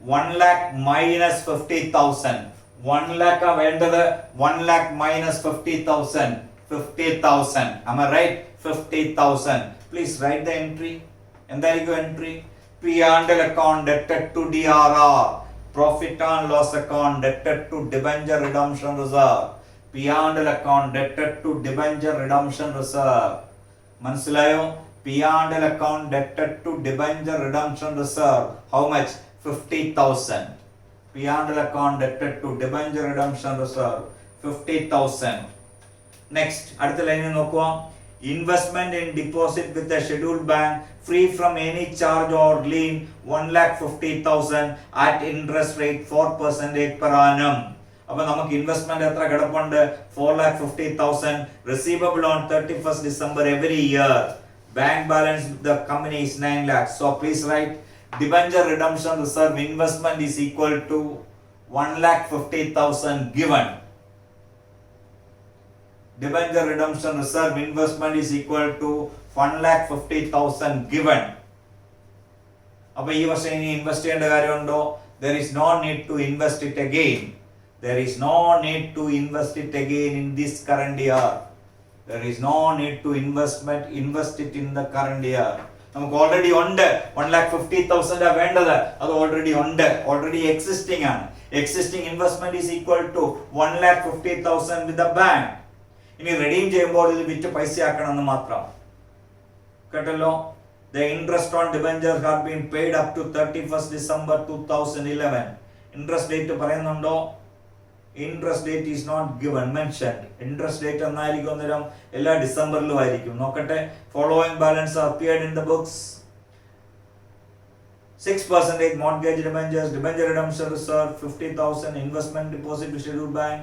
1 lakh minus 50,000. 1 lakh വേണ്ടത് 1 lakh minus 50,000. 50,000. Am I right? 50,000. Please write the entry. എന്തായിരിക്കും entry? P&L account debted to DRR. Profit and loss account debted to debenture redemption reserve. P&L account debted to debenture redemption reserve. മനസ്സിലായോ? P&L account debted to debenture redemption reserve. How much? 50,000. P&L account debted to debenture redemption reserve. 50,000. Next, അടുത്ത ലൈനിൽ നോക്കുക. Investment in deposit with a scheduled bank free from any charge or lien 1,50,000 at interest rate 4% per annum. അപ്പോൾ നമുക്ക് investment എത്ര കിടപ്പുണ്ട്? 4,50,000 receivable on 31st December every year. Bank balance with the company is 9 lakhs. So please write debenture redemption reserve investment is equal to 1,50,000 given. Debenture redemption reserve investment is equal to 1,50,000 given. അപ്പോൾ ഈ വർഷം ഇനി invest ചെയ്യേണ്ട കാര്യമുണ്ടോ? There is no need to invest it again. There is no need to invest it again in this current year. There is no need to invest it in the current year. നമുക്ക് already ഉണ്ട്. 1,50,000 വേണ്ടത്. അത് already ഉണ്ട്. Already existing ആണ്. Existing investment is equal to 1,50,000 with the bank. ഇനി redeem ചെയ്യുമ്പോൾ ഇത് വിറ്റ് പൈസ ആക്കണമെന്ന് മാത്രം. കേട്ടല്ലോ? The interest on debentures have been paid up to 31st December 2011. Interest date പറയുന്നുണ്ടോ? Interest date is not given, mentioned. Interest date എന്നായിരിക്കും അന്നേരം എല്ലാ ഡിസംബറിലും ആയിരിക്കും. നോക്കട്ടെ. Following balance are appeared in the books. 6% mortgage debentures, debenture redemption reserve 50,000, investment deposit to scheduled bank,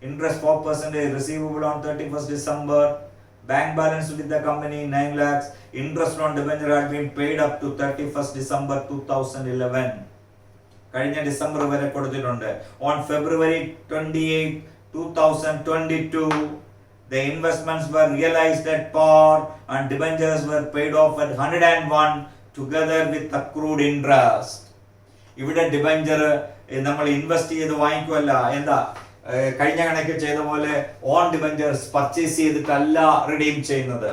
interest 4% receivable on 31st December, bank balance with the company 9 lakhs, interest on debenture had been paid up to 31st December 2011. കഴിഞ്ഞ December വരെ കൊടുത്തിട്ടുണ്ട്. On February 28, 2022, the investments were realized at par and debentures were paid off at 101 together with accrued interest. ഇവിടെ debenture നമ്മൾ invest ചെയ്ത് വാങ്ങിക്കുമല്ല, എന്താ കഴിഞ്ഞ കണക്ക് ചെയ്ത പോലെ ഓൺ ഡിബഞ്ചേഴ്സ് പർച്ചേസ് ചെയ്തിട്ടല്ല റിഡീം ചെയ്യുന്നത്.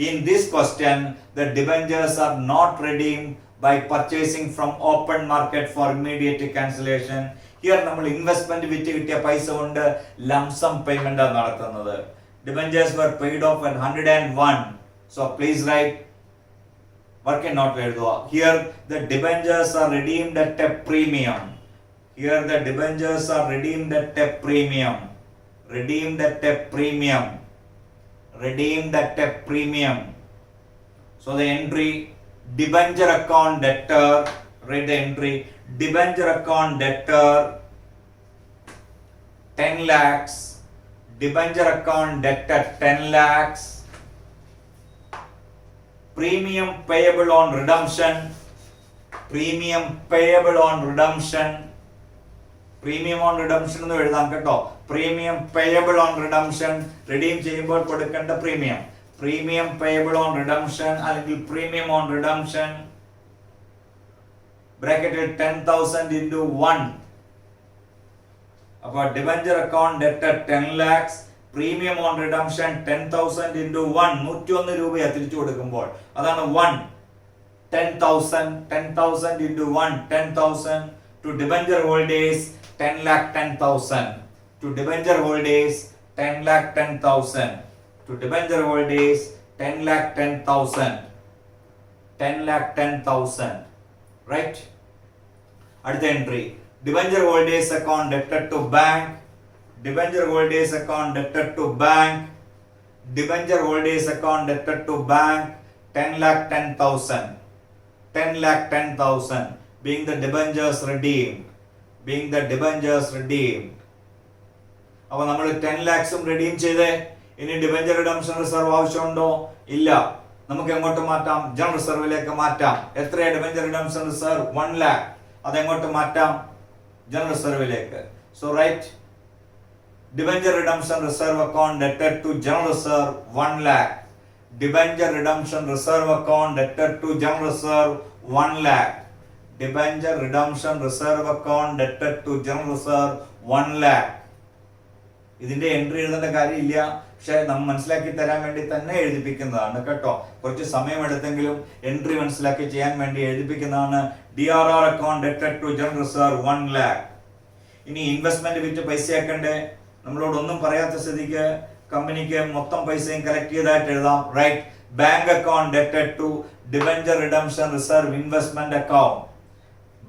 In this question, the debentures are not redeemed by purchasing from open market for immediate cancellation. Here നമ്മൾ ഇൻവെസ്റ്റ്മെന്റ് വിറ്റ് കിട്ടിയ പൈസ കൊണ്ട് ലംസം പേയ്മെന്റ് ആണ് നടത്തുന്നത്. Debentures were paid off at 101. So please write working note എഴുതുക. Here the debentures are redeemed at a premium. Here the debentures are redeemed at a premium. Redeemed at a premium. Redeemed at a premium. So the entry debenture account debtor, read the entry, debenture account debtor 10 lakhs, debenture account debtor 10 lakhs, premium payable on redemption, premium payable on redemption, premium on redemption എന്ന് എഴുതാം കേട്ടോ. premium payable on redemption, redeem ചെയ്യുമ്പോൾ കൊടുക്കേണ്ട premium. Premium payable on redemption അല്ലെങ്കിൽ premium on redemption ബ്രാക്കറ്റിൽ 10,000 into 1. അപ്പോൾ debenture account debtor 10 lakhs, premium on redemption 10,000 into 1. 101 രൂപയാ തിരിച്ചു കൊടുക്കുമ്പോൾ. അതാണ് 1. 10,000 into 1. 10,000 to debenture holders 10,10,000. To debenture holders 10,10,000. To debenture holders 10,10,000. 10,10,000. Right? At the entry, debenture holders account debted to bank. Debenture holders account debted to bank. Debenture holders account debted to bank 10,10,000. 10,10,000 being the debentures redeemed. Being the debentures redeemed. അപ്പോൾ നമ്മൾ 10 lakhs redeem ചെയ്തേ. ഇനി debenture redemption reserve ആവശ്യമുണ്ടോ? ഇല്ല. നമുക്ക് എങ്ങോട്ട് മാറ്റാം? General റിസർവിലേക്ക് മാറ്റാം. എത്രയാണ് ഡിബഞ്ചർ റിഡംഷൻ റിസർവ്? 1 lakh. അതെങ്ങോട്ട് മാറ്റാം? ജനറൽ റിസർവിലേക്ക്. So write debenture redemption reserve account ഡെറ്റഡ് to general reserve 1 lakh. Debenture redemption reserve account ഡെറ്റഡ് to general reserve 1 lakh. Debenture redemption reserve account ഡെറ്റഡ് ടു ജനറൽ റിസർവ് 1 lakh. ഇതിന്റെ entry എഴുതേണ്ട കാര്യമില്ല, പക്ഷെ നമ്മൾ മനസ്സിലാക്കി തരാൻ വേണ്ടി തന്നെ എഴുതിപ്പിക്കുന്നതാണ് കേട്ടോ. കുറച്ച് സമയമെടുത്തെങ്കിലും എൻട്രി മനസ്സിലാക്കി ചെയ്യാൻ വേണ്ടി എഴുതിപ്പിക്കുന്നതാണ്. DRR അക്കൗണ്ട് ഡെറ്റഡ് ടു ജനറൽ റിസർവ് 1 lakh. ഇനി ഇൻവെസ്റ്റ്മെന്റ് വിറ്റ് പൈസയാക്കണ്ടേ? നമ്മളോടൊന്നും പറയാത്ത സ്ഥിതിക്ക് കമ്പനിക്ക് മൊത്തം പൈസയും കളക്ട് ചെയ്തായിട്ട് എഴുതാം. റൈറ്റ് ബാങ്ക് അക്കൗണ്ട് ഡെറ്റഡ് to debenture redemption reserve investment account.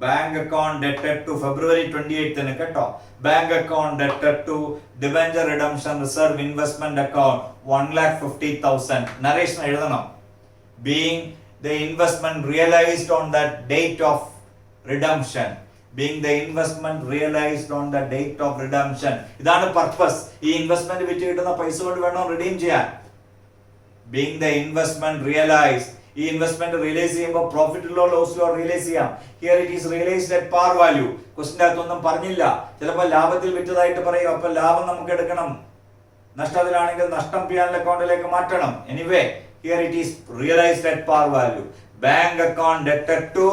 Bank account ഡെറ്റഡ് ടു ഫെബ്രുവരി 28 കേട്ടോ. ബാങ്ക് അക്കൗണ്ട് ഡെറ്റഡ് to debenture redemption reserve investment account 1,50,000. Narration എഴുതണം. Being the investment realised on the date of redemption. Being the investment realized on the date of redemption. ഇതാണ് purpose. ഈ investment വിറ്റ് കിട്ടുന്ന പൈസ കൊണ്ട് വേണം റിഡീം ചെയ്യാൻ. Being the investment realized. ഈ ഇൻവെസ്റ്റ്മെന്റ് റിയലൈസ് ചെയ്യുമ്പോൾ പ്രോഫിറ്റിലോ ലോസിലോ റിയലൈസ് ചെയ്യാം. Here it is realized at par value. ക്വസ്റ്റിന്റെ അകത്തൊന്നും പറഞ്ഞില്ല. ചിലപ്പോൾ ലാഭത്തിൽ വിറ്റതായിട്ട് പറയും, അപ്പൊ ലാഭം നമുക്ക് എടുക്കണം. നഷ്ടത്തിലാണെങ്കിൽ നഷ്ടം P&L അക്കൗണ്ടിലേക്ക് മാറ്റണം. Anyway, here it is realized at par value. Bank account debted to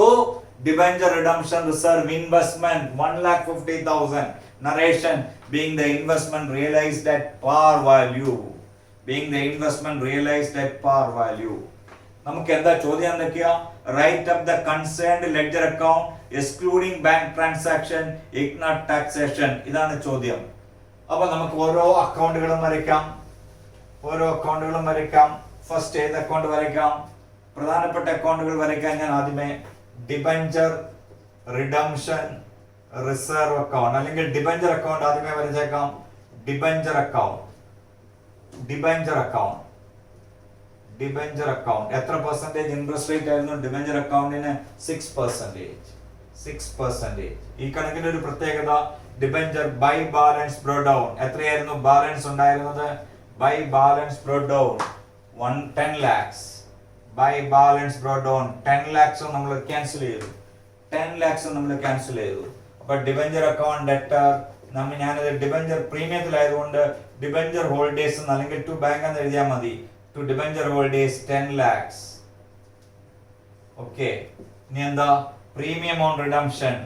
debenture redemption reserve investment 1,50,000. Narration being the investment realized at par value. Being the investment realized at par value. നമുക്ക് എന്താ ചോദ്യം എന്തൊക്കെയാ? Write up the concerned ledger account excluding bank transaction ignore taxation. ഇതാണ് ചോദ്യം. അപ്പൊ നമുക്ക് ഓരോ അക്കൗണ്ടുകളും വരയ്ക്കാം. ഫസ്റ്റ് ഏത് അക്കൗണ്ട് വരയ്ക്കാം? പ്രധാനപ്പെട്ട അക്കൗണ്ടുകൾ വരയ്ക്കാൻ ഞാൻ ആദ്യമേ ഡിബഞ്ചർ റിഡംഷൻ റിസർവ് അക്കൗണ്ട് അല്ലെങ്കിൽ ഡിബഞ്ചർ അക്കൗണ്ട് ആദ്യമേ വരച്ചേക്കാം. ഡിബഞ്ചർ അക്കൗണ്ട് എത്ര പെർസെന്റേജ് ഇൻട്രസ്റ്റ് റേറ്റ് ആയിരുന്നു ഡിബഞ്ചർ അക്കൗണ്ടിന്? 6%. ഈ കണക്കിന്റെ ഒരു പ്രത്യേകത debenture by balance brought down. എത്രയായിരുന്നു ബാലൻസ് ഉണ്ടായിരുന്നത്? By balance brought down 10 lakhs. By balance brought down 10 lakhs നമ്മൾ ക്യാൻസൽ ചെയ്തു. അപ്പൊ ഡിബഞ്ചർ അക്കൗണ്ട് ഡെറ്റർ ഞാനത് ഡിബഞ്ചർ പ്രീമിയത്തിലായതുകൊണ്ട് ഡിബഞ്ചർ ഹോൾഡേഴ്സ് അല്ലെങ്കിൽ ടു ബാങ്ക് എന്ന് എഴുതിയാൽ മതി. To debenture holders 10 lakhs. Okay. ഇനി എന്താ? Premium on redemption,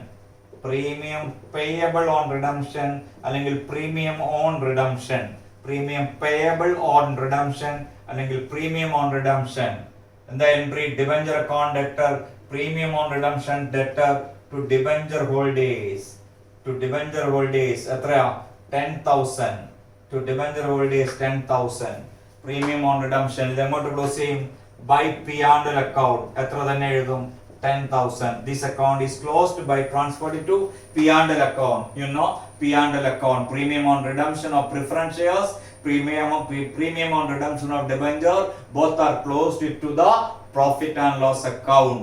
premium payable on redemption അല്ലെങ്കിൽ premium on redemption, premium payable on redemption അല്ലെങ്കിൽ പ്രീമിയം ഓൺ റിഡംഷൻ. എന്താ entry? Debenture account debtor premium on redemption debtor to debenture holders. എത്രയാ? 10,000. To debenture holders 10,000. Premium on redemption ഇത് എങ്ങോട്ട് close ചെയ്യും? By P&L account. എത്ര തന്നെ എഴുതും? 10,000. This account is closed by transferred to P&L account. You know P&L account. Premium on redemption of preference shares, premium on redemption of debenture, both are closed to the profit and loss account.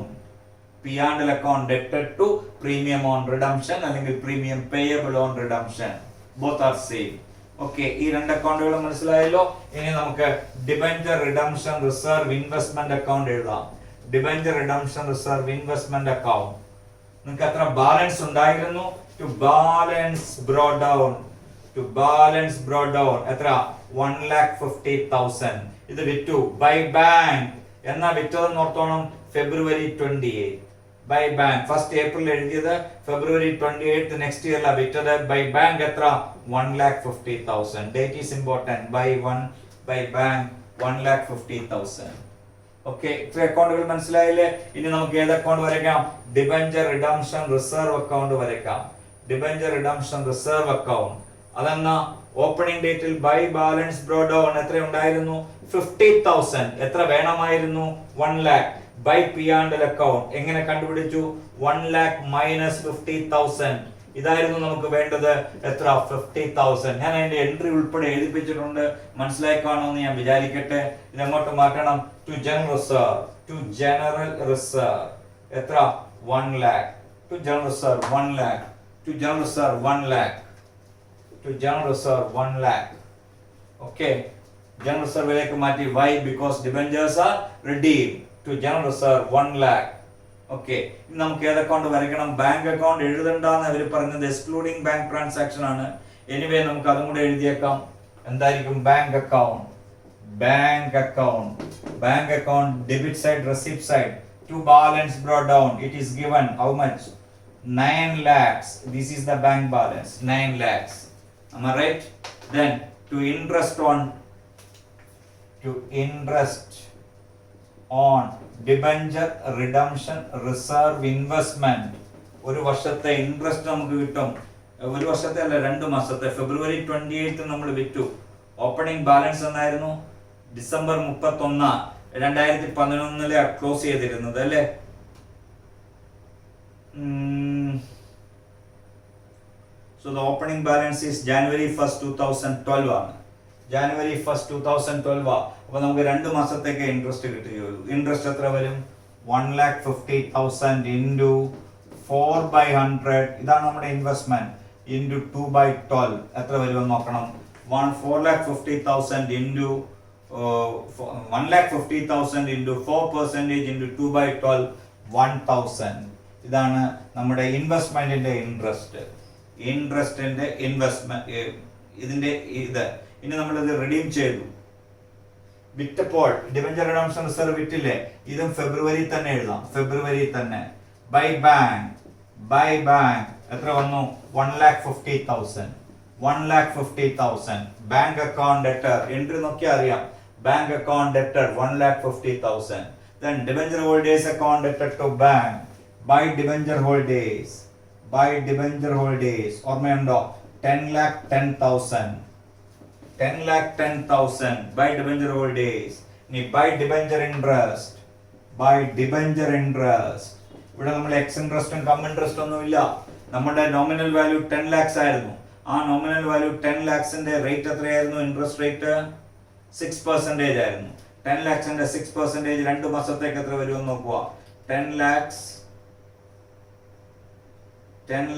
P&L account debted to premium on redemption അല്ലെങ്കിൽ premium payable on redemption. Both are same. Okay. ഈ രണ്ട് അക്കൗണ്ടുകളും മനസ്സിലായല്ലോ. ഇനി നമുക്ക് debenture redemption reserve investment account എഴുതാം. Debenture redemption reserve investment account. നിങ്ങൾക്ക് എത്ര ബാലൻസ് ഉണ്ടായിരുന്നു? ടു ബാലൻസ് ബ്രോ ഡൗൺ എത്ര? 1,50,000. ഇത് വിറ്റു ബൈ ബാങ്ക്. എന്നാ വിറ്റതെന്ന് ഓർത്തോണം? ഫെബ്രുവരി 28. ബൈ ബാങ്ക് ഫസ്റ്റ് ഏപ്രിൽ എഴുതിയത് ഫെബ്രുവരി 28 നെക്സ്റ്റ് ഇയറിലാണ് വിറ്റത്. ബൈ ബാങ്ക് എത്ര? 1,50,000. Date is important. By bank 1,50,000. Okay. ഇത്ര അക്കൗണ്ടുകൾ മനസ്സിലായില്ലേ? ഇനി നമുക്ക് ഏത് അക്കൗണ്ട് വരയ്ക്കാം? ഡിബഞ്ചർ റിഡംഷൻ റിസർവ് അക്കൗണ്ട് വരയ്ക്കാം. Debenture redemption reserve account. അതെന്നാ? ഓപ്പണിംഗ് ഡേറ്റിൽ ബൈ ബാലൻസ് ബ്രോ ഡൗൺ എത്ര ഉണ്ടായിരുന്നു? 50,000. എത്ര വേണമായിരുന്നു? 1 lakh. ബൈ P&L അക്കൗണ്ട് എങ്ങനെ കണ്ടുപിടിച്ചു? 1 lakh minus 50,000. ഇതായിരുന്നു നമുക്ക് വേണ്ടത്. എത്ര? 50,000. ഞാൻ അതിന്റെ എൻട്രി ഉൾപ്പെടെ എഴുതിപ്പിച്ചിട്ടുണ്ട്. മനസ്സിലായി കാണുമെന്ന് ഞാൻ വിചാരിക്കട്ടെ. ഇതെങ്ങോട്ട് മാറ്റണം? To general reserve. എത്ര? 1 lakh. To general reserve 1 lakh. To general reserve 1 lakh. Okay. General റിസർവിലേക്ക് മാറ്റി. Why? Because debentures are redeem to general reserve 1 lakh. Okay, ഇനി നമുക്ക് ഏത് അക്കൗണ്ട് വരയ്ക്കണം? ബാങ്ക് അക്കൗണ്ട് എഴുതണ്ടെന്ന് അവർ പറഞ്ഞത് എക്സ്ക്ലൂഡിംഗ് ബാങ്ക് ട്രാൻസാക്ഷൻ ആണ്. എനിവേ നമുക്ക് അതും കൂടെ എഴുതിയേക്കാം. എന്തായിരിക്കും? Bank account. Bank account, bank account debit side, receipt side. To balance brought down, it is given how much? 9 lakhs. This is the bank balance, 9 lakhs. Am I right? Then to interest on debenture redemption reserve investment. ഒരു വർഷത്തെ interest നമുക്ക് കിട്ടും. ഒരു വർഷത്തെ അല്ല, 2 മാസത്തെ. ഫെബ്രുവരി 28 നമ്മൾ വിറ്റു. ഓപ്പണിംഗ് ബാലൻസ് എന്നായിരുന്നു? ഡിസംബർ 31 2011 ക്ലോസ് ചെയ്തിരുന്നത് അല്ലേ? So the opening balance is January 1st 2012 ആണ്. January 1st 2012. അപ്പോൾ നമുക്ക് 2 മാസത്തേക്ക് ഇൻട്രസ്റ്റ് കിട്ടുകയുള്ളൂ. ഇൻട്രസ്റ്റ് എത്ര വരും? 1,50,000 into 4/100. ഇതാണ് നമ്മുടെ ഇൻവെസ്റ്റ്മെന്റ്. into 2/12 എത്ര വരുമെന്ന് നോക്കണം. 4,50,000 into 1,50,000 into 4% into 2/12, 1,000. ഇതാണ് നമ്മുടെ ഇൻവെസ്റ്റ്മെന്റിന്റെ ഇൻട്രസ്റ്റ്. ഇൻട്രസ്റ്റിന്റെ ഇൻവെസ്റ്റ്മെന്റ് ഇതിന്റെ ഇത്. ഇനി നമ്മൾ ഇത് റിഡീം ചെയ്തു. വിറ്റപ്പോൾ ഡിബഞ്ചർ റിഡംഷൻ റിസർവ് വിറ്റില്ലേ? ഇതും ഫെബ്രുവരി തന്നെ എഴുതാം. ഫെബ്രുവരി തന്നെ. ബൈ ബാങ്ക് എത്ര വന്നു? 1,50,000. 1,50,000. ബാങ്ക് അക്കൗണ്ട് ഡെറ്റർ എൻട്രി നോക്കിയാൽ അറിയാം. Bank account debtor 1,50,000. Then debenture holders account debtor to bank. By debenture holders. ഓർമ്മയുണ്ടോ? 10,10,000. 10,10,000 by debenture holders. ഇനി by debenture interest. ഇവിടെ നമ്മൾ എക്സ് ഇൻട്രസ്റ്റും കം ഇൻട്രസ്റ്റ് ഒന്നും ഇല്ല. നമ്മുടെ നോമിനൽ വാല്യൂ 10 lakhs ആയിരുന്നു. ആ നോമിനൽ വാല്യൂ 10 lakhsന്റെ റേറ്റ് എത്രയായിരുന്നു? ഇൻട്രസ്റ്റ് റേറ്റ് 6% ആയിരുന്നു. 10 lakhsന്റെ 6% 2 മാസത്തേക്ക് എത്ര വരുമെന്ന് നോക്കുക. 10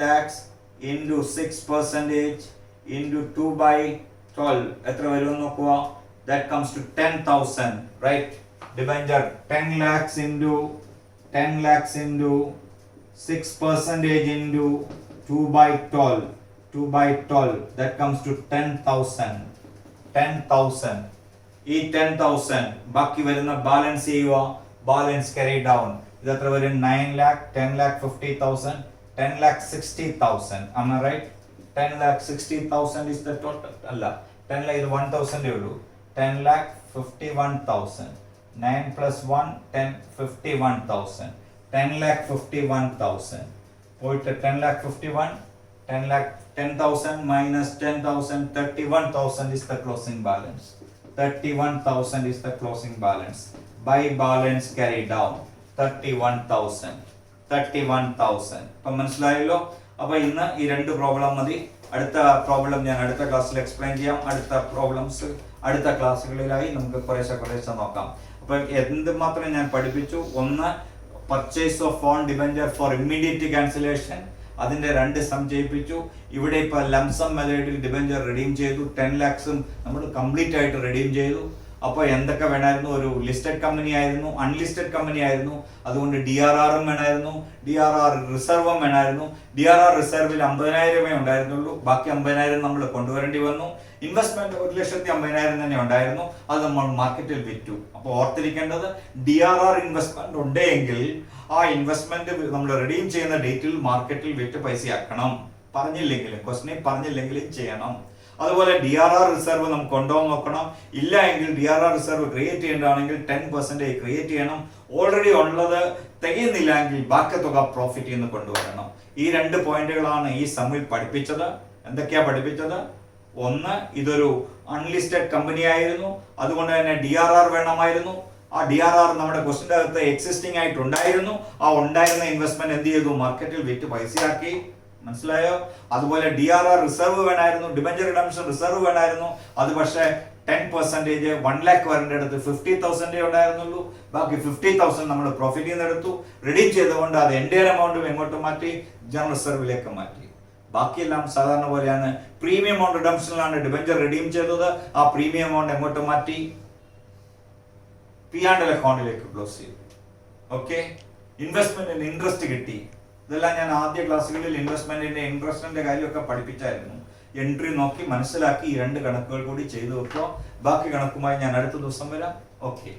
lakhs into 6% into 2/12 എത്ര വരുമെന്ന് നോക്കുക. That comes to 10,000, right? Debenture 10 lakhs into 6% into 2/12. That comes to 10,000. 10,000. ഈ 10,000 ബാക്കി വരുന്ന ബാലൻസ് ചെയ്യുക. Balance carry down. ഇത് എത്ര വരും? 9 lakh, 10,50,000, 10,60,000. Am I right? 10,60,000 is the total. അല്ല, 10 lakh ഇത് 1,000 ഉള്ളൂ. 10,51,000. 9 plus 1 10, 51,000. 10,51,000. പോയിട്ട് 10,51, 10,10,000 minus 10,000, 31,000 is the closing balance. 31,000 is the closing balance. By balance carry down 31,000. ഇപ്പം മനസ്സിലായല്ലോ. അപ്പൊ ഇന്ന് ഈ 2 പ്രോബ്ലം മതി. അടുത്ത പ്രോബ്ലം ഞാൻ അടുത്ത ക്ലാസ്സിൽ എക്സ്പ്ലെയിൻ ചെയ്യാം. അടുത്ത പ്രോബ്ലംസ് അടുത്ത ക്ലാസ്സുകളിലായി നമുക്ക് കുറേശ്ശെ നോക്കാം. അപ്പൊ എന്തുമാത്രം ഞാൻ പഠിപ്പിച്ചു? ഒന്ന്, purchase of on debenture four immediate cancellation. അതിന്റെ 2 സം ചെയ്യിപ്പിച്ചു. ഇവിടെ ഇപ്പൊ ലംസം മെത്തേഡിൽ ഡിബഞ്ചർ റിഡീം ചെയ്തു. 10 lakhsഉം നമ്മൾ കംപ്ലീറ്റ് ആയിട്ട് റിഡീം ചെയ്തു. അപ്പോൾ എന്തൊക്കെ വേണമായിരുന്നു? ഒരു ലിസ്റ്റഡ് കമ്പനി ആയിരുന്നു, അൺലിസ്റ്റഡ് കമ്പനി ആയിരുന്നു. അതുകൊണ്ട് DRRഉം വേണമായിരുന്നു, DRR റിസർവും വേണമായിരുന്നു. DRR റിസർവിൽ 50,000 ഉണ്ടായിരുന്നുള്ളൂ. ബാക്കി 50,000 നമ്മൾ കൊണ്ടുവരേണ്ടി വന്നു. ഇൻവെസ്റ്റ്മെന്റ് 1,50,000 തന്നെ ഉണ്ടായിരുന്നു. അത് നമ്മൾ മാർക്കറ്റിൽ വിറ്റു. അപ്പോൾ ഓർത്തിരിക്കേണ്ടത്, DRR ഇൻവെസ്റ്റ്മെന്റ് ഉണ്ടെങ്കിൽ ആ ഇൻവെസ്റ്റ്മെന്റ് നമ്മൾ റിഡീം ചെയ്യുന്ന ഡേറ്റിൽ മാർക്കറ്റിൽ വിറ്റ് പൈസയാക്കണം. പറഞ്ഞില്ലെങ്കിലും ചെയ്യണം. അതുപോലെ DRR റിസർവ് നമുക്ക് ഉണ്ടോ നോക്കണം. ഇല്ല എങ്കിൽ DRR റിസർവ് ക്രിയേറ്റ് ചെയ്യേണ്ടതാണെങ്കിൽ 10% ക്രിയേറ്റ് ചെയ്യണം. ഓൾറെഡി ഉള്ളത് തികയുന്നില്ല എങ്കിൽ ബാക്കി തുക പ്രോഫിറ്റ് നിന്ന് കൊണ്ടുവരണം. ഈ 2 പോയിന്റുകളാണ് ഈ സമ്മിൽ പഠിപ്പിച്ചത്. എന്തൊക്കെയാ പഠിപ്പിച്ചത്? ഒന്ന്, ഇതൊരു അൺലിസ്റ്റഡ് കമ്പനി ആയിരുന്നു. അതുകൊണ്ട് തന്നെ DRR വേണമായിരുന്നു. ആ DRR നമ്മുടെ ക്വസ്റ്റിന്റെ അകത്ത് എക്സിസ്റ്റിംഗ് ആയിട്ടുണ്ടായിരുന്നു. ആ ഉണ്ടായിരുന്ന ഇൻവെസ്റ്റ്മെന്റ് എന്ത് ചെയ്തു? മാർക്കറ്റിൽ വിറ്റ് പൈസയാക്കി. മനസ്സിലായോ? അതുപോലെ DRR റിസർവ് വേണമായിരുന്നു, ഡിബഞ്ചർ റിഡംഷൻ റിസർവ് വേണമായിരുന്നു. അത് പക്ഷേ 10% 1 lakh വരേണ്ട അടുത്ത് 50,000 ഉണ്ടായിരുന്നുള്ളൂ. ബാക്കി 50,000 നമ്മൾ പ്രോഫിറ്റിൽ നിന്ന് എടുത്തു. റിഡീം ചെയ്തുകൊണ്ട് അത് എൻ്റെ എമൗണ്ടും എങ്ങോട്ട് മാറ്റി? ജനറൽ റിസർവിലേക്ക് മാറ്റി. ബാക്കിയെല്ലാം സാധാരണ പോലെയാണ്. പ്രീമിയം എമൗണ്ട് റിഡംഷനിലാണ് ഡിബഞ്ചർ റിഡീം ചെയ്തത്. ആ പ്രീമിയം എമൗണ്ട് എങ്ങോട്ട് മാറ്റി? P&L അക്കൗണ്ടിലേക്ക് ക്ലോസ് ചെയ്തു. ഓക്കെ, ഇൻവെസ്റ്റ്മെന്റിന് ഇൻട്രസ്റ്റ് കിട്ടി. ഇതെല്ലാം ഞാൻ ആദ്യ ക്ലാസ്സുകളിൽ ഇൻവെസ്റ്റ്മെന്റിന്റെ ഇൻട്രസ്റ്റിന്റെ കാര്യമൊക്കെ പഠിപ്പിച്ചായിരുന്നു. എൻട്രി നോക്കി മനസ്സിലാക്കി ഈ 2 കണക്കുകൾ കൂടി ചെയ്തു വെക്കുക. ബാക്കി കണക്കുമായി ഞാൻ അടുത്ത ദിവസം വരാം. ഓക്കെ.